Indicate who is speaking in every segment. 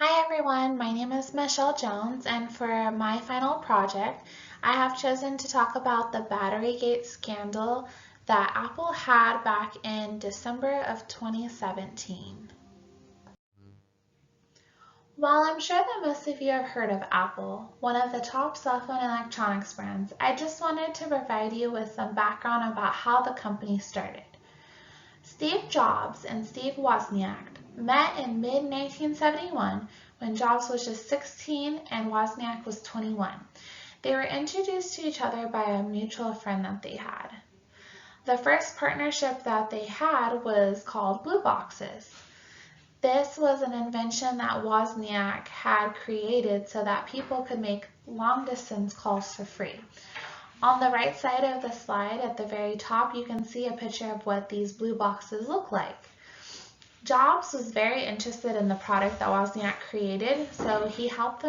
Speaker 1: Hi everyone, my name is Michelle Jones, and for my final project, I have chosen to talk about the Batterygate scandal that Apple had back in December of 2017. While I'm sure that most of you have heard of Apple, one of the top cell phone electronics brands, I just wanted to provide you with some background about how the company started. Steve Jobs and Steve Wozniak met in mid-1971 when Jobs was just 16 and Wozniak was 21. They were introduced to each other by a mutual friend that they had. The first partnership that they had was called Blue Boxes. This was an invention that Wozniak had created so that people could make long-distance calls for free. On the right side of the slide at the very top, you can see a picture of what these blue boxes look like. Jobs was very interested in the product that Wozniak created, so he helped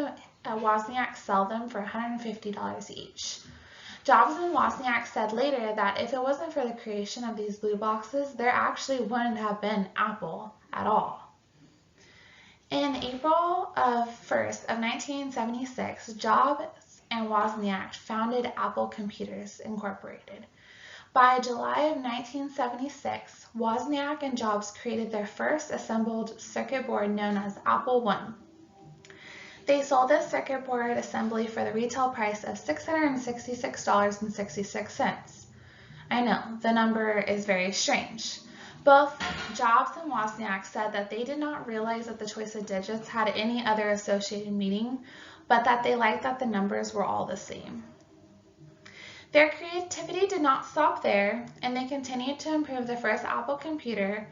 Speaker 1: Wozniak sell them for $150 each. Jobs and Wozniak said later that if it wasn't for the creation of these blue boxes, there actually wouldn't have been Apple at all. In April 1st of 1976, Jobs and Wozniak founded Apple Computers Incorporated. By July of 1976, Wozniak and Jobs created their first assembled circuit board known as Apple I. They sold this circuit board assembly for the retail price of $666.66. I know, the number is very strange. Both Jobs and Wozniak said that they did not realize that the choice of digits had any other associated meaning, but that they liked that the numbers were all the same. Their creativity did not stop there, and they continued to improve the first Apple computer,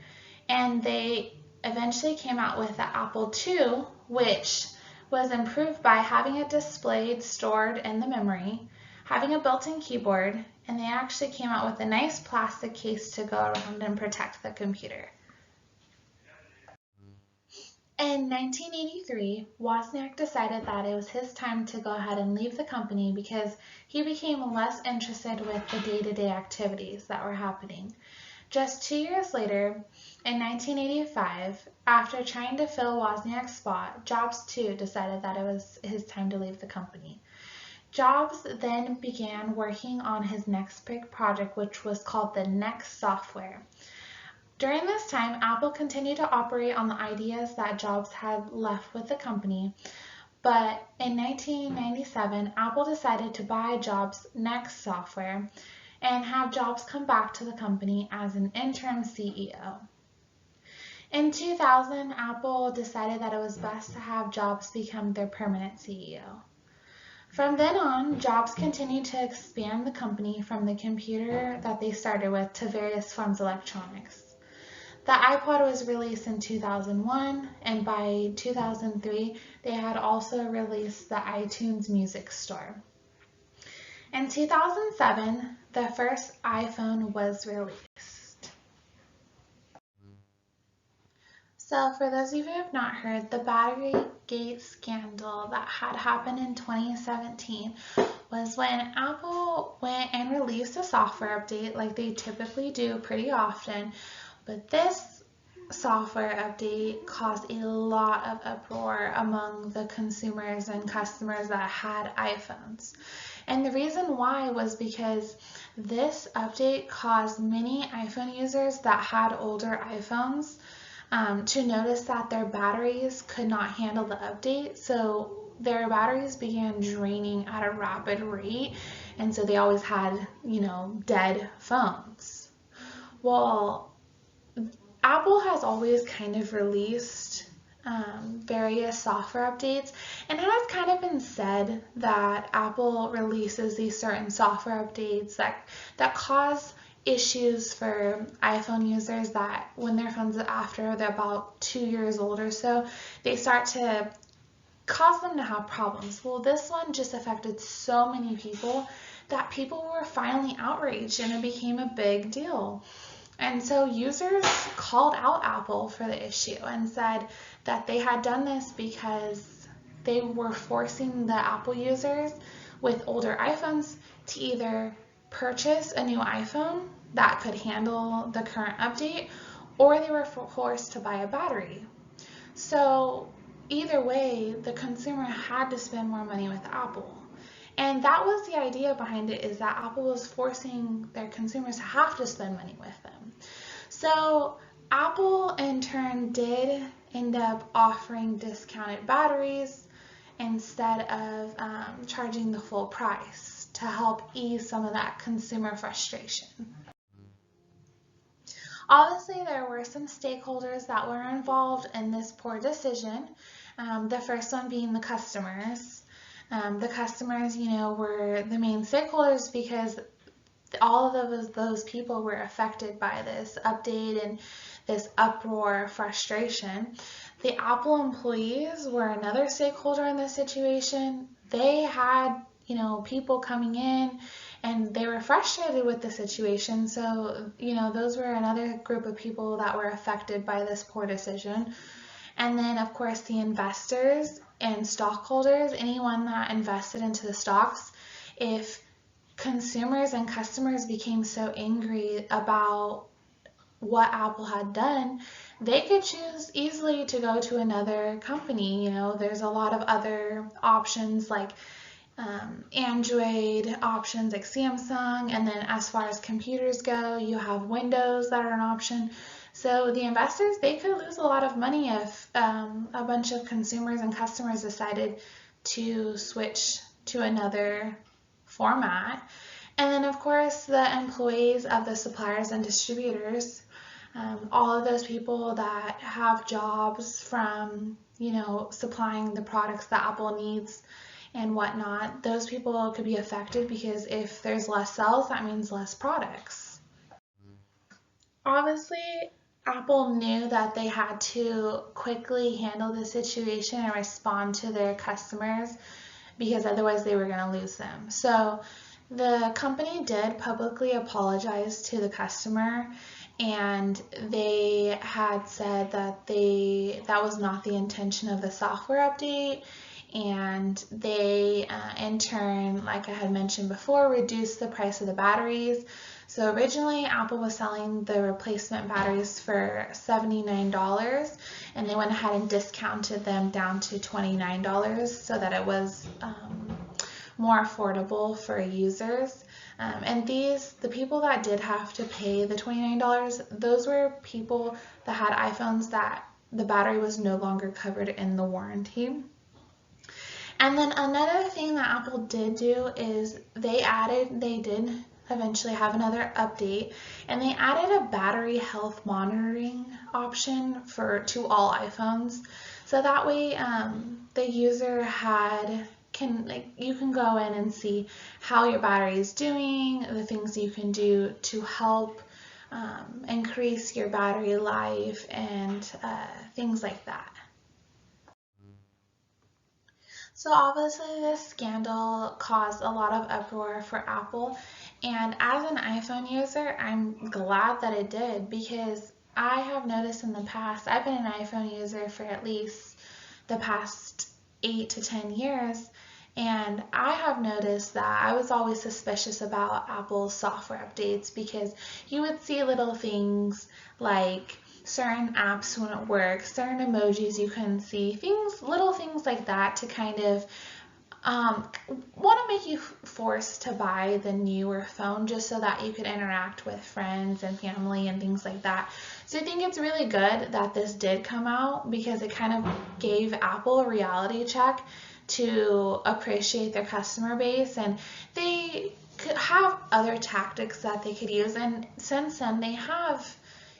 Speaker 1: and they eventually came out with the Apple II, which was improved by having it displayed stored in the memory, having a built-in keyboard, and they actually came out with a nice plastic case to go around and protect the computer. In 1983, Wozniak decided that it was his time to go ahead and leave the company because he became less interested with the day-to-day activities that were happening. Just 2 years later, in 1985, after trying to fill Wozniak's spot, Jobs too decided that it was his time to leave the company. Jobs then began working on his next big project, which was called the Next software. During this time, Apple continued to operate on the ideas that Jobs had left with the company, but in 1997, Apple decided to buy Jobs' Next software and have Jobs come back to the company as an interim CEO. In 2000, Apple decided that it was best to have Jobs become their permanent CEO. From then on, Jobs continued to expand the company from the computer that they started with to various forms of electronics. The iPod was released in 2001, and by 2003, they had also released the iTunes Music Store. In 2007, the first iPhone was released. So for those of you who have not heard, the Batterygate scandal that had happened in 2017 was when Apple went and released a software update like they typically do pretty often, but this software update caused a lot of uproar among the consumers and customers that had iPhones. And the reason why was because this update caused many iPhone users that had older iPhones to notice that their batteries could not handle the update, so their batteries began draining at a rapid rate, and so they always had, dead phones. Well, Apple has always kind of released various software updates, and it has kind of been said that Apple releases these certain software updates that cause issues for iPhone users, that when their phones after they're about 2 years old or so, they start to cause them to have problems. Well, this one just affected so many people that people were finally outraged, and it became a big deal. And so users called out Apple for the issue and said that they had done this because they were forcing the Apple users with older iPhones to either purchase a new iPhone that could handle the current update, or they were forced to buy a battery. So either way, the consumer had to spend more money with Apple. And that was the idea behind it, is that Apple was forcing their consumers to have to spend money with them. So Apple in turn did end up offering discounted batteries instead of charging the full price to help ease some of that consumer frustration. Obviously, there were some stakeholders that were involved in this poor decision. The first one being the customers. The customers, were the main stakeholders because all of those people were affected by this update and this uproar, frustration. The Apple employees were another stakeholder in this situation. They had, people coming in and they were frustrated with the situation. So, those were another group of people that were affected by this poor decision. And then, of course, the investors and stockholders, anyone that invested into the stocks. If consumers and customers became so angry about what Apple had done, they could choose easily to go to another company. There's a lot of other options like Android options like Samsung, and then as far as computers go, you have Windows that are an option. So the investors, they could lose a lot of money if a bunch of consumers and customers decided to switch to another format. And then of course the employees of the suppliers and distributors, all of those people that have jobs from, supplying the products that Apple needs and whatnot, those people could be affected because if there's less sales, that means less products. Obviously, Apple knew that they had to quickly handle the situation and respond to their customers because otherwise they were going to lose them. So the company did publicly apologize to the customer, and they had said that that was not the intention of the software update, and they in turn, like I had mentioned before, reduced the price of the batteries. So originally Apple was selling the replacement batteries for $79, and they went ahead and discounted them down to $29 so that it was more affordable for users. And the people that did have to pay the $29, those were people that had iPhones that the battery was no longer covered in the warranty. And then another thing that Apple did do is they did eventually have another update, and they added a battery health monitoring option to all iPhones. So that way the user you can go in and see how your battery is doing, the things you can do to help increase your battery life, and things like that. So obviously this scandal caused a lot of uproar for Apple, and as an iPhone user, I'm glad that it did, because I have noticed in the past, I've been an iPhone user for at least the past 8 to 10 years, and I have noticed that I was always suspicious about Apple's software updates because you would see little things like certain apps wouldn't work, certain emojis you couldn't see, little things like that to kind of want to make you forced to buy the newer phone just so that you could interact with friends and family and things like that. So I think it's really good that this did come out because it kind of gave Apple a reality check to appreciate their customer base, and they could have other tactics that they could use, and since then they have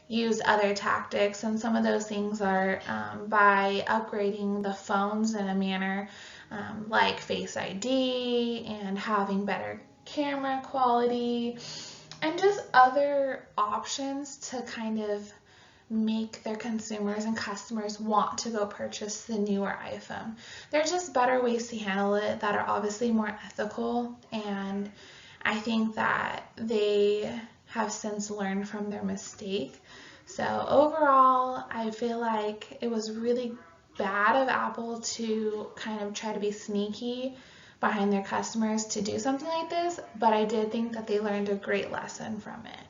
Speaker 1: used other tactics, and some of those things are by upgrading the phones in a manner like Face ID and having better camera quality and just other options to kind of make their consumers and customers want to go purchase the newer iPhone. There's just better ways to handle it that are obviously more ethical, and I think that they have since learned from their mistake. So overall, I feel like it was really bad of Apple to kind of try to be sneaky behind their customers to do something like this, but I did think that they learned a great lesson from it.